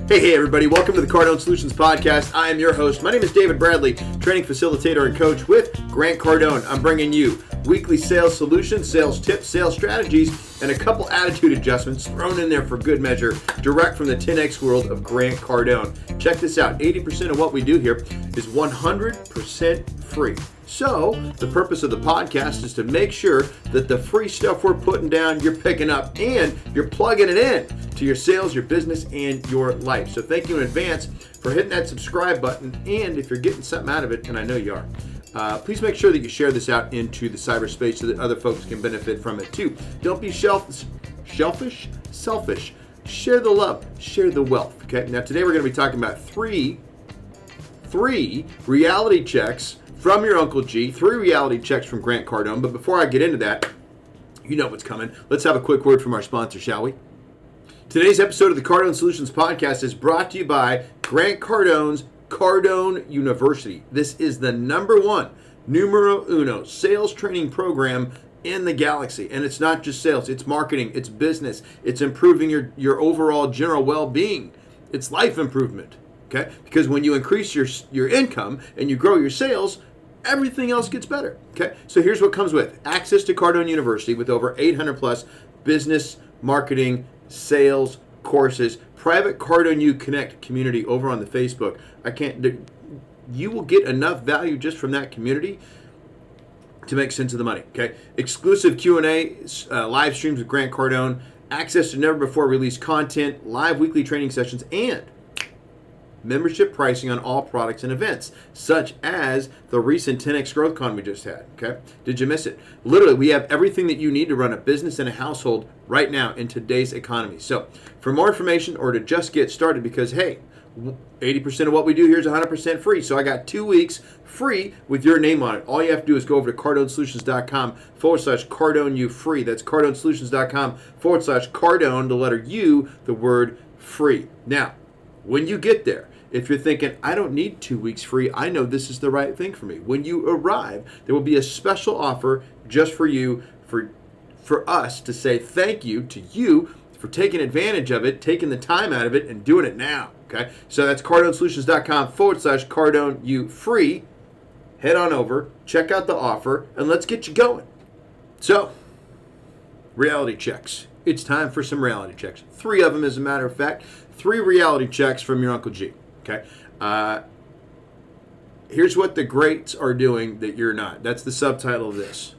Hey, everybody. Welcome to the Cardone Solutions Podcast. I am your host. My name is David Bradley, training facilitator and coach with Grant Cardone. I'm bringing you weekly sales solutions, sales tips, sales strategies, and a couple attitude adjustments thrown in there for good measure, direct from the 10X world of Grant Cardone. Check this out. 80% of what we do here is 100% free. So the purpose of the podcast is to make sure that the free stuff we're putting down, you're picking up and you're plugging it in to your sales, your business, and your life. So thank you in advance for hitting that subscribe button. And if you're getting something out of it, and I know you are, please make sure that you share this out into the cyberspace so that other folks can benefit from it too. Don't be selfish. Share the love, share the wealth. Okay. Now today we're going to be talking about three reality checks from your Uncle G, 3 reality checks from Grant Cardone. But before I get into that, you know what's coming. Let's have a quick word from our sponsor, shall we? Today's episode of the Cardone Solutions Podcast is brought to you by Grant Cardone's Cardone University. This is the #1, numero uno, sales training program in the galaxy. And it's not just sales, it's marketing, it's business, it's improving your overall general well-being. It's life improvement, okay? Because when you increase your income and you grow your sales, everything else gets better, okay? So here's what comes with access to Cardone University with over 800 plus business, marketing, sales courses, private Cardone U Connect community over on the Facebook. You will get enough value just from that community to make sense of the money, okay? Exclusive Q&A, live streams with Grant Cardone, access to never before released content, live weekly training sessions, and membership pricing on all products and events, such as the recent 10X Growth Con we just had, okay? Did you miss it? Literally, we have everything that you need to run a business and a household right now in today's economy. So for more information or to just get started, because, hey, 80% of what we do here is 100% free. So I got 2 weeks free with your name on it. All you have to do is go over to cardonesolutions.com/CardoneU free. That's cardonesolutions.com/Cardone, the letter U, the word free. Now, when you get there, if you're thinking, I don't need 2 weeks free, I know this is the right thing for me. When you arrive, there will be a special offer just for you, for us to say thank you to you for taking advantage of it, taking the time out of it, and doing it now. Okay, so that's cardonesolutions.com/CardoneU free. Head on over, check out the offer, and let's get you going. So, reality checks. It's time for some reality checks. 3 of them, as a matter of fact. 3 reality checks from your Uncle G. Okay. Here's what the greats are doing that you're not. That's the subtitle of this.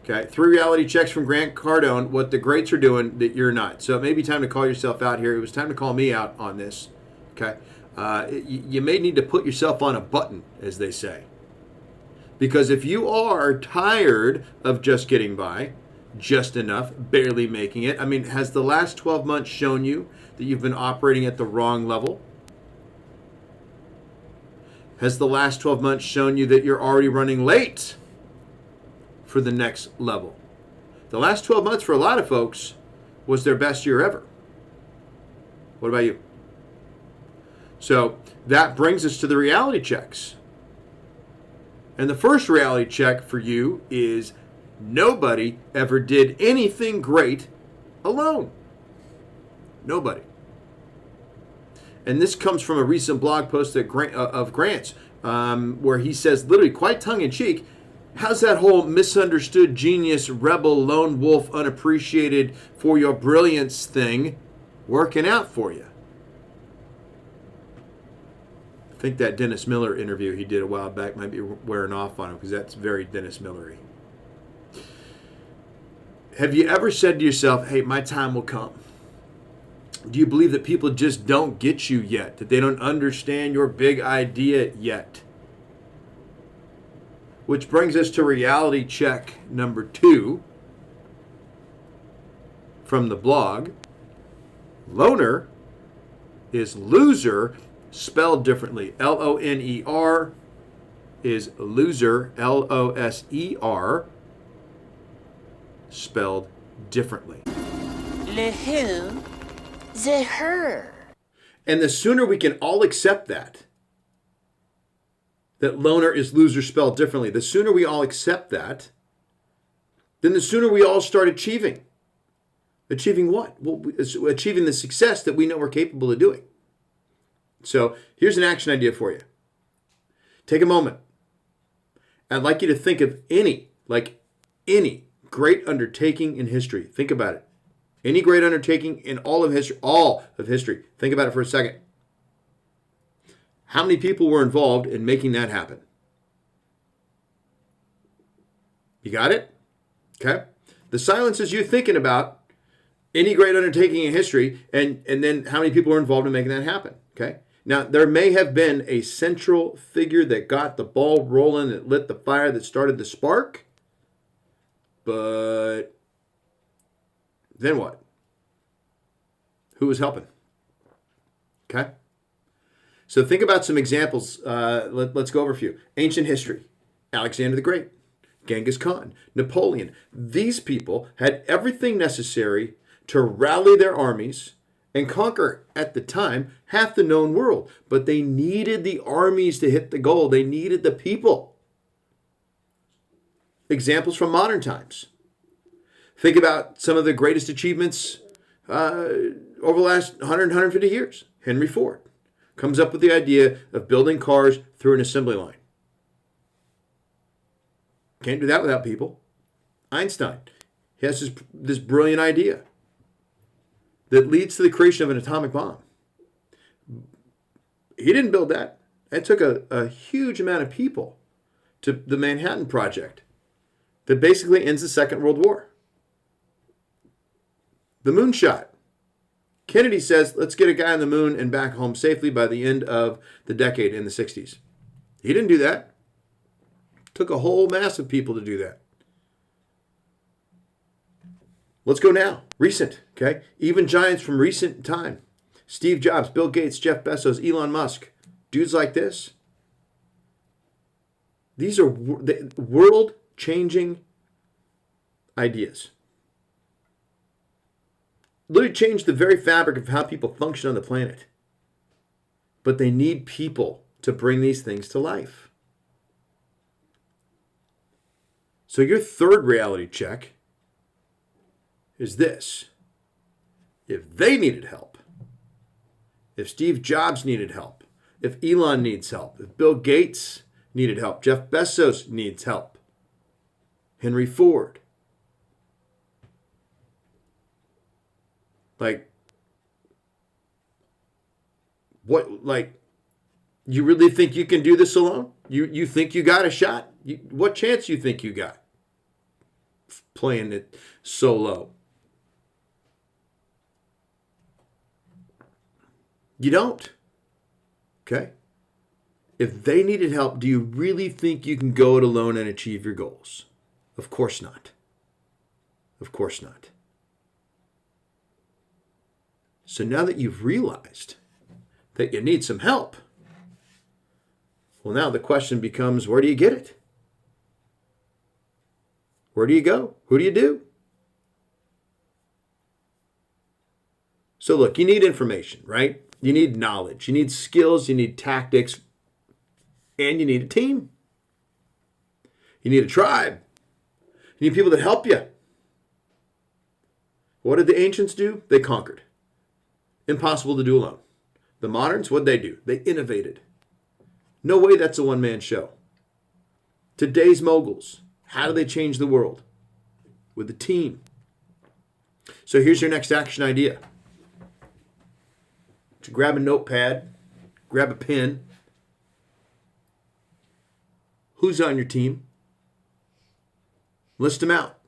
Okay. 3 reality checks from Grant Cardone. What the greats are doing that you're not. So it may be time to call yourself out here. It was time to call me out on this. Okay. You may need to put yourself on a button, as they say. Because if you are tired of just getting by, just enough, barely making it. I mean, has the last 12 months shown you that you've been operating at the wrong level? Has the last 12 months shown you that you're already running late for the next level? The last 12 months for a lot of folks was their best year ever. What about you? So that brings us to the reality checks. And the first reality check for you is nobody ever did anything great alone. Nobody. And this comes from a recent blog post of Grant's, where he says, literally quite tongue-in-cheek, how's that whole misunderstood genius, rebel, lone wolf, unappreciated for your brilliance thing working out for you? I think that Dennis Miller interview he did a while back might be wearing off on him, because that's very Dennis Miller-y. Have you ever said to yourself, hey, my time will come? Do you believe that people just don't get you yet? That they don't understand your big idea yet? Which brings us to reality check number 2 from the blog. Loner is loser spelled differently. Loner is loser, Loser, spelled differently. Le who, the her. And the sooner we can all accept that loner is loser spelled differently, the sooner we all accept that, then the sooner we all start achieving. Achieving what? Well, achieving the success that we know we're capable of doing. So here's an action idea for you. Take a moment. I'd like you to think of any great undertaking in history. Think about it. Any great undertaking in all of history. Think about it for a second. How many people were involved in making that happen? You got it? Okay. The silence is you thinking about any great undertaking in history and then how many people were involved in making that happen. Okay. Now, there may have been a central figure that got the ball rolling, that lit the fire, that started the spark. But then what? Who was helping? Okay. So think about some examples. Let's go over a few. Ancient history. Alexander the Great. Genghis Khan. Napoleon. These people had everything necessary to rally their armies and conquer, at the time, half the known world. But they needed the armies to hit the goal. They needed the people. Examples from modern times. Think about some of the greatest achievements over the last 100, 150 years. Henry Ford comes up with the idea of building cars through an assembly line. Can't do that without people. Einstein, he has this brilliant idea that leads to the creation of an atomic bomb. He didn't build that. It took a huge amount of people to the Manhattan Project that basically ends the Second World War. The moonshot. Kennedy says, let's get a guy on the moon and back home safely by the end of the decade in the 60s. He didn't do that. It took a whole mass of people to do that. Let's go now. Recent, okay? Even giants from recent time. Steve Jobs, Bill Gates, Jeff Bezos, Elon Musk. Dudes like this. These are world-changing ideas. Literally change the very fabric of how people function on the planet. But they need people to bring these things to life. So your third reality check is this. If they needed help, if Steve Jobs needed help, if Elon needs help, if Bill Gates needed help, Jeff Bezos needs help, Henry Ford, you really think you can do this alone? You think you got a shot? What chance you think you got playing it solo? You don't. Okay? If they needed help, do you really think you can go it alone and achieve your goals? Of course not. Of course not. So now that you've realized that you need some help, well, now the question becomes, where do you get it? Where do you go? Who do you do? So look, you need information, right? You need knowledge. You need skills. You need tactics. And you need a team. You need a tribe. You need people that help you. What did the ancients do? They conquered. Impossible to do alone. The moderns, what'd they do? They innovated. No way that's a one-man show. Today's moguls, how do they change the world? With a team. So here's your next action idea. To grab a notepad, grab a pen. Who's on your team? List them out.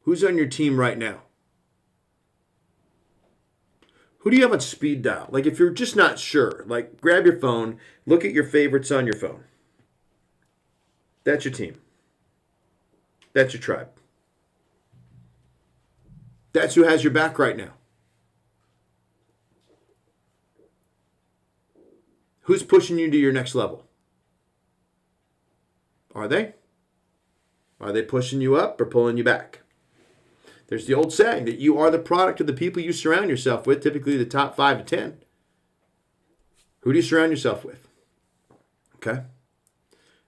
Who's on your team right now? Who do you have on speed dial? Like if you're just not sure, like grab your phone, look at your favorites on your phone. That's your team. That's your tribe. That's who has your back right now. Who's pushing you to your next level? Are they? Are they pushing you up or pulling you back? There's the old saying that you are the product of the people you surround yourself with, typically the top 5 to 10. Who do you surround yourself with? Okay.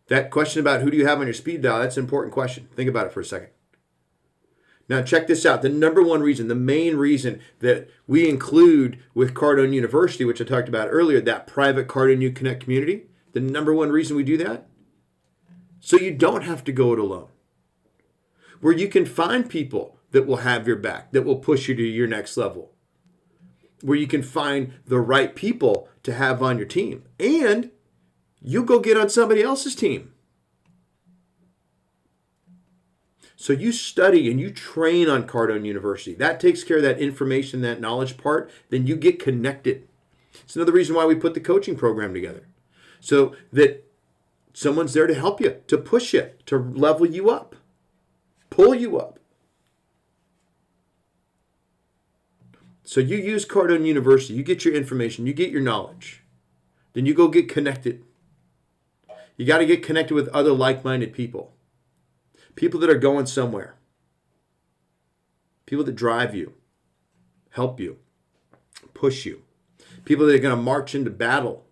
That question about who do you have on your speed dial, that's an important question. Think about it for a second. Now check this out. The number one reason, the main reason that we include with Cardone University, which I talked about earlier, that private Cardone U Connect community, the number one reason we do that, so you don't have to go it alone. Where you can find people that will have your back, that will push you to your next level. Where you can find the right people to have on your team. And you go get on somebody else's team. So you study and you train on Cardone University. That takes care of that information, that knowledge part. Then you get connected. It's another reason why we put the coaching program together. So that someone's there to help you, to push you, to level you up, pull you up. So you use Cardone University. You get your information. You get your knowledge. Then you go get connected. You got to get connected with other like-minded people. People that are going somewhere. People that drive you, help you, push you. People that are going to march into battle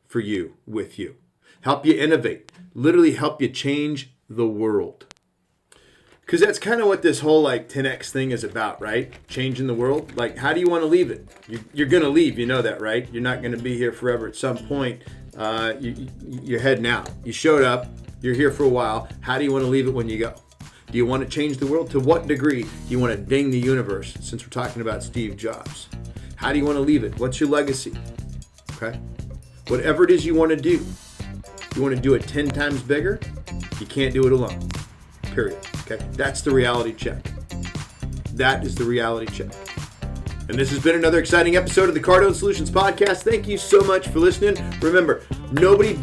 for you, with you. Help you innovate. Literally help you change the world. Because that's kind of what this whole 10X thing is about, right? Changing the world. How do you want to leave it? You're going to leave, you know that, right? You're not going to be here forever. At some point, you're heading out. You showed up. You're here for a while. How do you want to leave it when you go? Do you want to change the world? To what degree do you want to ding the universe, since we're talking about Steve Jobs? How do you want to leave it? What's your legacy? Okay? Whatever it is you want to do, you want to do it 10 times bigger, you can't do it alone. Period. Okay? That's the reality check. That is the reality check. And this has been another exciting episode of the Cardone Solutions Podcast. Thank you so much for listening. Remember, nobody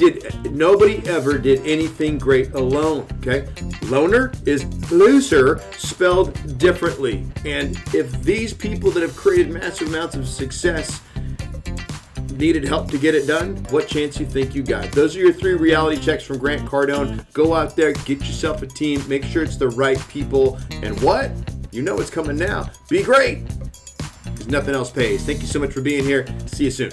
ever did anything great alone, okay? Loner is loser spelled differently. And if these people that have created massive amounts of success needed help to get it done, what chance you think you got? Those are your 3 reality checks from Grant Cardone. Go out there, get yourself a team, make sure it's the right people. And what? You know what's coming now. Be great. Because nothing else pays. Thank you so much for being here. See you soon.